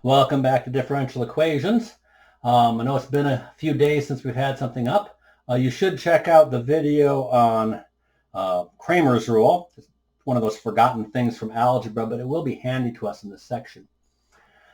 Welcome back to Differential Equations. I know it's been a few days since we've had something up. You should check out the video on Cramer's rule. It's one of those forgotten things from algebra, but it will be handy to us in this section.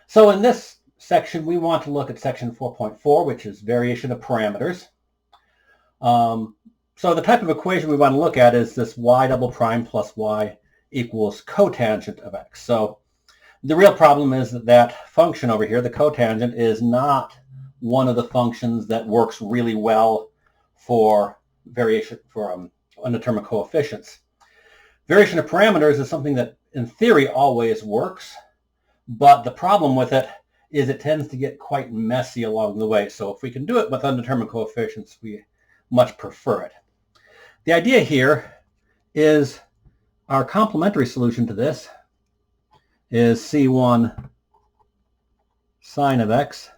So in this section, we want to look at section 4.4, which is variation of parameters. So the type of equation we want to look at is this y double prime plus y equals cotangent of x. So the real problem is that that function over here, the cotangent, is not one of the functions that works really well for variation for undetermined coefficients. Variation of parameters is something that in theory always works, but the problem with it is it tends to get quite messy along the way. So if we can do it with undetermined coefficients, we much prefer it. The idea here is our complementary solution to this is C1 sine of x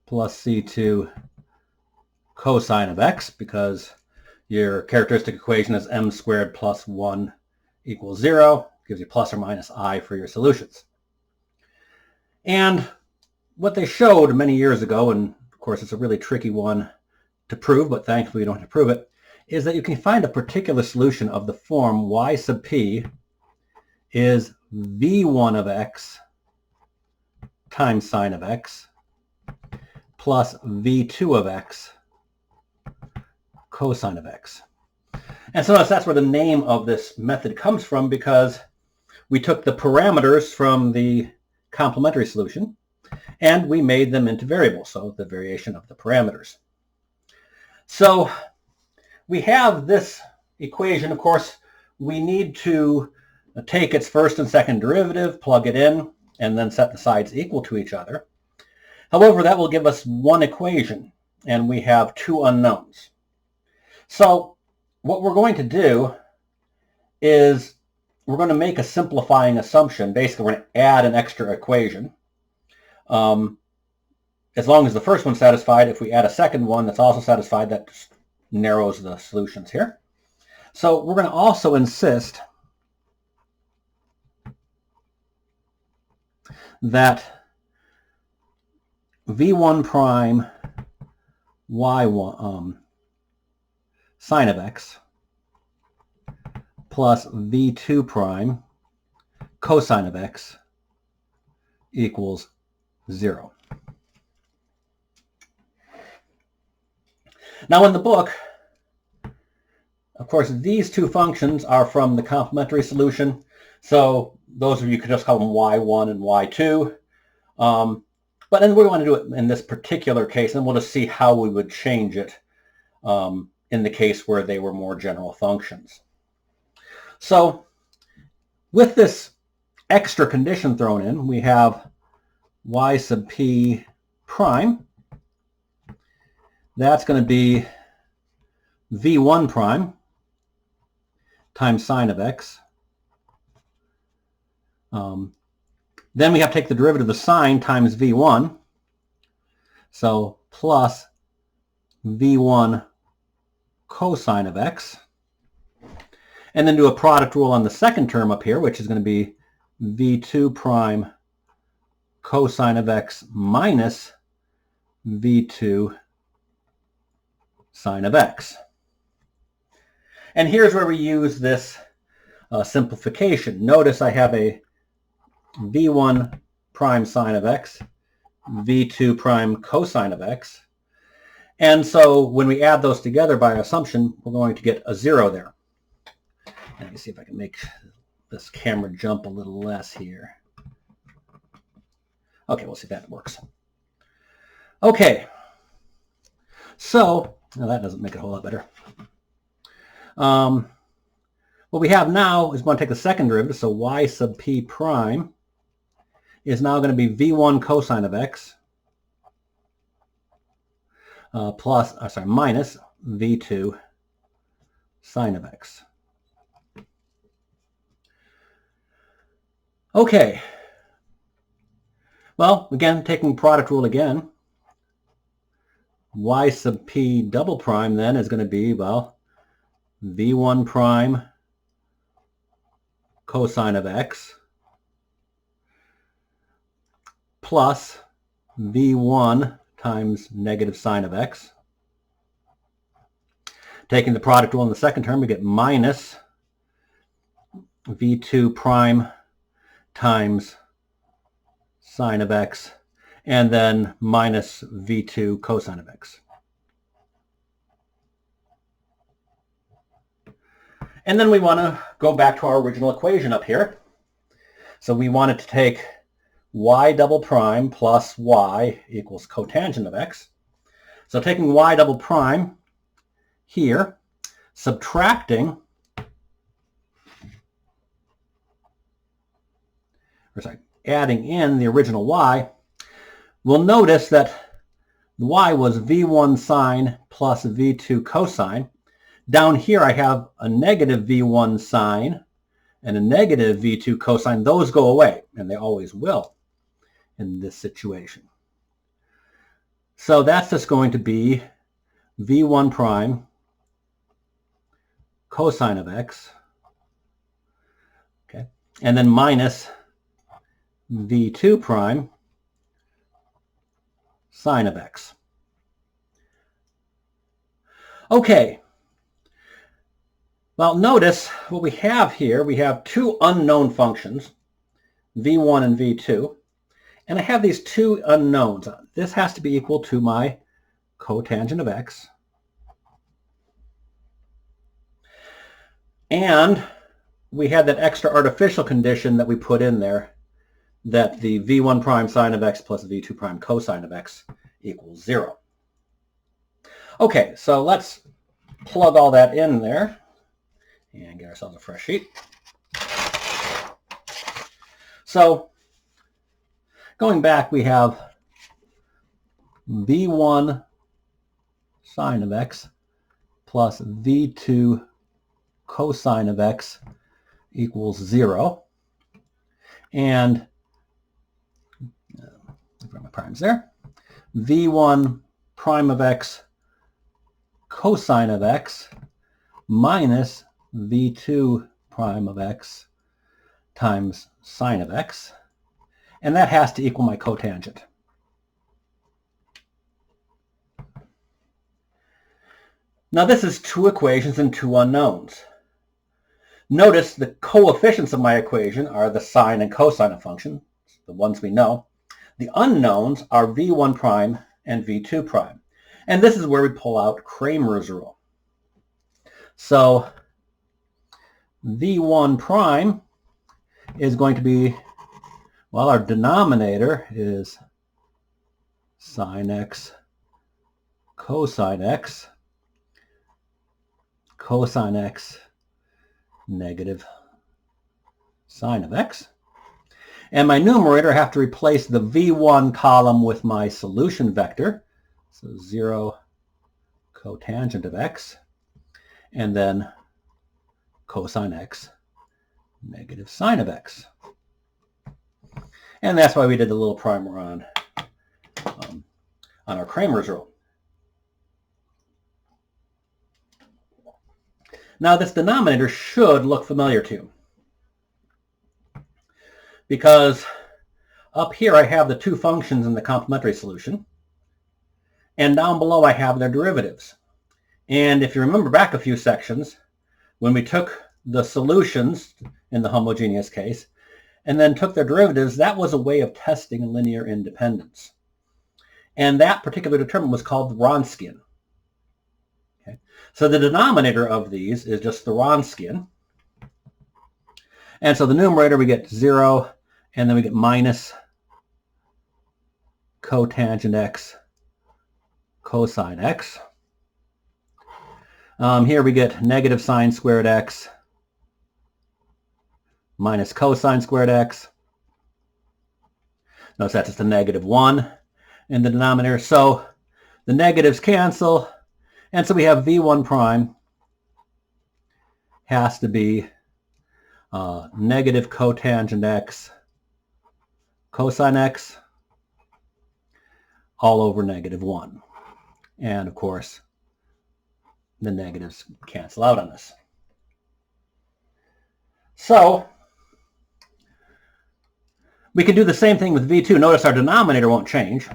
plus C2 cosine of x, because your characteristic equation is m squared plus 1 equals 0. Gives you plus or minus I for your solutions. And what they showed many years ago, and of course it's a really tricky one to prove, but thankfully you don't have to prove it, is that you can find a particular solution of the form y sub p is v1 of x times sine of x plus v2 of x cosine of x. And so that's where the name of this method comes from, because we took the parameters from the complementary solution and we made them into variables, so the variation of the parameters. So we have this equation. Of course, we need to take its first and second derivative, plug it in, and then set the sides equal to each other. However, that will give us one equation, and we have two unknowns. So what we're going to do is we're going to make a simplifying assumption. Basically, we're going to add an extra equation. As long as the first one's satisfied, if we add a second one that's also satisfied, that just narrows the solutions here. So we're going to also insist that v1 prime y1 sine of x plus v2 prime cosine of x equals 0. Now in the book, of course, these two functions are from the complementary solution. So those of you could just call them y1 and y2. But then we want to do it in this particular case, and we'll just see how we would change it in the case where they were more general functions. So with this extra condition thrown in, we have y sub p prime. That's going to be v1 prime times sine of x. Then we have to take the derivative of the sine times v1. So plus v1 cosine of x. And then do a product rule on the second term up here, which is going to be v2 prime cosine of x minus v2 sine of x. And here's where we use this simplification. Notice I have a v1 prime sine of x, v2 prime cosine of x. And so when we add those together by assumption, we're going to get a 0 there. Let me see if I can make this camera jump a little less here. Okay, we'll see if that works. Okay, so now that doesn't make it a whole lot better. What we have now is going to take the second derivative, so y sub p prime is now going to be v1 cosine of x minus v2 sine of x. Okay. Well, again, taking product rule again, y sub p double prime then is going to be, well, v1 prime cosine of x plus v1 times negative sine of x. Taking the product rule in the second term, we get minus v2 prime times sine of x, and then minus v2 cosine of x. And then we want to go back to our original equation up here. So we wanted to take y double prime plus y equals cotangent of x. So taking y double prime here, subtracting, adding in the original y, we'll notice that the y was v1 sine plus v2 cosine. Down here I have a negative v1 sine and a negative v2 cosine. Those go away, and they always will in this situation. So that's just going to be v1 prime cosine of x, okay, and then minus v2 prime sine of x. Okay. Well, notice what we have here. We have two unknown functions, v1 and v2, and I have these two unknowns. This has to be equal to my cotangent of x, and we had that extra artificial condition that we put in there, that the v1 prime sine of x plus v2 prime cosine of x equals 0. Okay, so let's plug all that in there and get ourselves a fresh sheet. So going back, we have v1 sine of x plus v2 cosine of x equals 0. And my primes there. v1 prime of x cosine of x minus v2 prime of x times sine of x, and that has to equal my cotangent. Now this is two equations and two unknowns. Notice the coefficients of my equation are the sine and cosine of function, the ones we know. The unknowns are v1 prime and v2 prime, and this is where we pull out Cramer's rule. So v1 prime is going to be, well, our denominator is sine x cosine x, cosine x negative sine of x. And my numerator, I have to replace the v1 column with my solution vector. So 0 cotangent of x, and then cosine x negative sine of x. And that's why we did the little primer on our Cramer's rule. Now this denominator should look familiar to you, because up here I have the two functions in the complementary solution, and down below I have their derivatives. And if you remember back a few sections, when we took the solutions in the homogeneous case and then took their derivatives, that was a way of testing linear independence. And that particular determinant was called Wronskian. Okay. So the denominator of these is just the Wronskian. And so the numerator, we get 0, and then we get minus cotangent x cosine x. Here we get negative sine squared x minus cosine squared x. Notice that's just a negative 1 in the denominator. So the negatives cancel, and so we have v1 prime has to be negative cotangent x cosine x all over negative 1. And of course, the negatives cancel out on this. So We can do the same thing with V2. Notice our denominator won't change.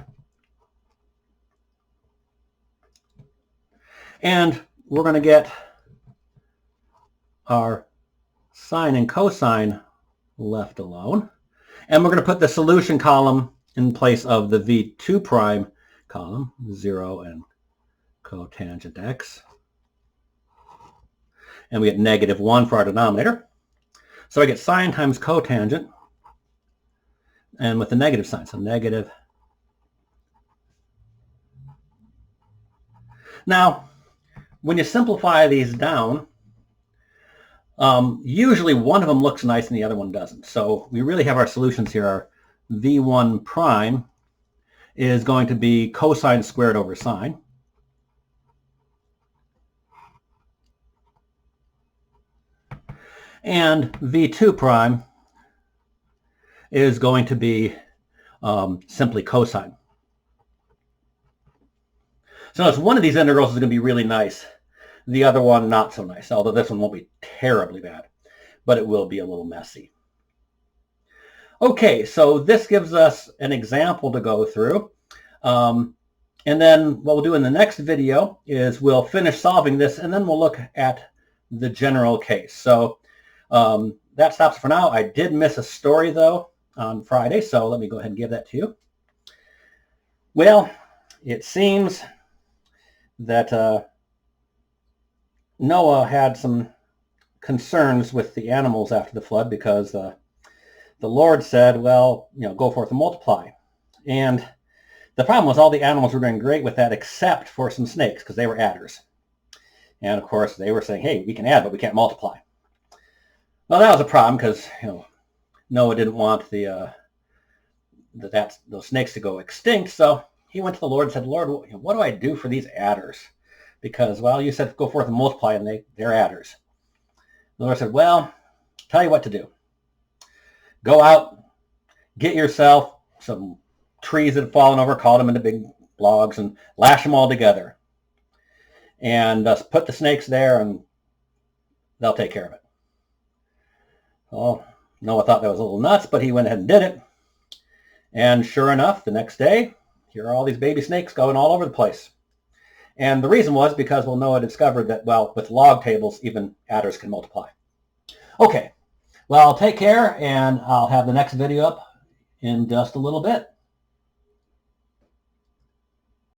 And we're going to get our sine and cosine left alone. And we're going to put the solution column in place of the V2 prime column, 0 and cotangent x. And we get -1 for our denominator. So I get sine times cotangent, and with the negative sign, so negative. Now, when you simplify these down, usually one of them looks nice and the other one doesn't. So we really have our solutions here. Our V1 prime is going to be cosine squared over sine. And V2 prime is going to be simply cosine. So notice one of these integrals is going to be really nice. The other one not so nice, although this one won't be terribly bad, but it will be a little messy. Okay, so this gives us an example to go through. And then what we'll do in the next video is we'll finish solving this, and then we'll look at the general case. So that stops for now. I did miss a story, though, on Friday, so let me go ahead and give that to you. Well, it seems that Noah had some concerns with the animals after the flood because the Lord said, well, go forth and multiply. And the problem was all the animals were doing great with that except for some snakes because they were adders. And of course, they were saying, hey, we can add, but we can't multiply. Well, that was a problem because Noah didn't want those snakes to go extinct. So he went to the Lord and said, Lord, what do I do for these adders? Because, well, you said go forth and multiply, and they're adders. The Lord said, well, tell you what to do. Go out, get yourself some trees that had fallen over, call them into big logs, and lash them all together. And put the snakes there, and they'll take care of it. Well, Noah thought that was a little nuts, but he went ahead and did it. And sure enough, the next day, here are all these baby snakes going all over the place. And the reason was because, well, Noah discovered that, well, with log tables, even adders can multiply. Okay, well, take care, and I'll have the next video up in just a little bit.